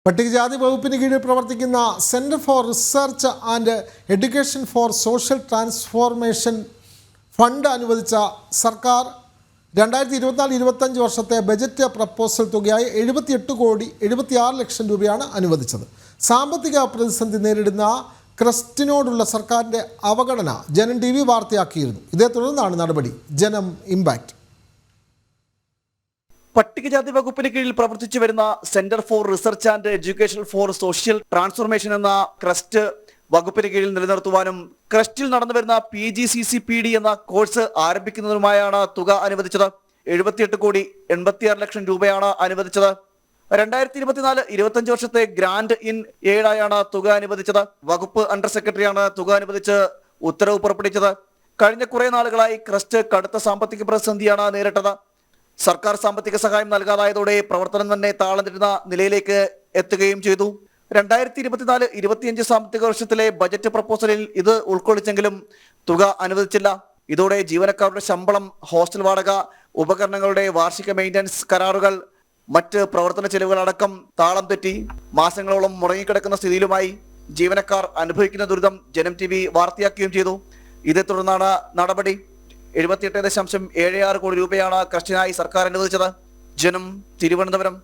പട്ടികജാതി വകുപ്പിന് കീഴിൽ പ്രവർത്തിക്കുന്ന centre for research and education for social transformation fund അനുവദിച്ച സർക്കാർ 2024-25 വർഷത്തെ ബജറ്റ് പ്രപ്പോസൽ തുകയായി 78 ലക്ഷം രൂപയാണ് അനുവദിച്ചത്. സാമ്പത്തിക പ്രതിസന്ധി നേരിടുന്ന ക്രസ്റ്റിനോടുള്ള സർക്കാരിൻ്റെ അവഗണന ജനം TV വാർത്തയാക്കിയിരുന്നു. ഇതേ തുടർന്നാണ് നടപടി. ജനം ഇമ്പാക്റ്റ്. പട്ടികജാതി വകുപ്പിന് കീഴിൽ പ്രവർത്തിച്ചു വരുന്ന centre for research and education for social transformation എന്ന ക്രസ്റ്റ് വകുപ്പിന് കീഴിൽ നിലനിർത്തുവാനും ക്രസ്റ്റിൽ നടന്നുവരുന്ന PGCCPD എന്ന കോഴ്സ് ആരംഭിക്കുന്നതിനുമായാണ് തുക അനുവദിച്ചത്. 78 ലക്ഷം രൂപയാണ് അനുവദിച്ചത്. 2024-25 വർഷത്തെ ഗ്രാൻഡ് ഇൻ എയ്ഡായാണ് തുക അനുവദിച്ചത്. വകുപ്പ് അണ്ടർ സെക്രട്ടറിയാണ് തുക അനുവദിച്ച് ഉത്തരവ് പുറപ്പെടുവിച്ചത്. കഴിഞ്ഞ കുറെ നാളുകളായി ക്രസ്റ്റ് കടുത്ത സാമ്പത്തിക പ്രതിസന്ധിയാണ് നേരിട്ടത്. സർക്കാർ സാമ്പത്തിക സഹായം നൽകാതായതോടെ പ്രവർത്തനം തന്നെ താളം തെറ്റുന്ന നിലയിലേക്ക് എത്തുകയും ചെയ്തു. 2024-25 സാമ്പത്തിക വർഷത്തിലെ ബജറ്റ് പ്രപ്പോസലിൽ ഇത് ഉൾക്കൊള്ളിച്ചെങ്കിലും തുക അനുവദിച്ചില്ല. ഇതോടെ ജീവനക്കാരുടെ ശമ്പളം, ഹോസ്റ്റൽ വാടക, ഉപകരണങ്ങളുടെ വാർഷിക മെയിൻ്റനൻസ് കരാറുകൾ, മറ്റ് പ്രവർത്തന ചെലവുകൾ അടക്കം താളം തെറ്റി മാസങ്ങളോളം മുടങ്ങിക്കിടക്കുന്ന സ്ഥിതിയിലുമായി. ജീവനക്കാർ അനുഭവിക്കുന്ന ദുരിതം ജനം TV വാർത്തയാക്കുകയും ചെയ്തു. ഇതേ തുടർന്നാണ് നടപടി. 78.76 കോടി രൂപയാണ് ക്രസ്റ്റിനായി സർക്കാർ അനുവദിച്ചത്. ജനം, തിരുവനന്തപുരം.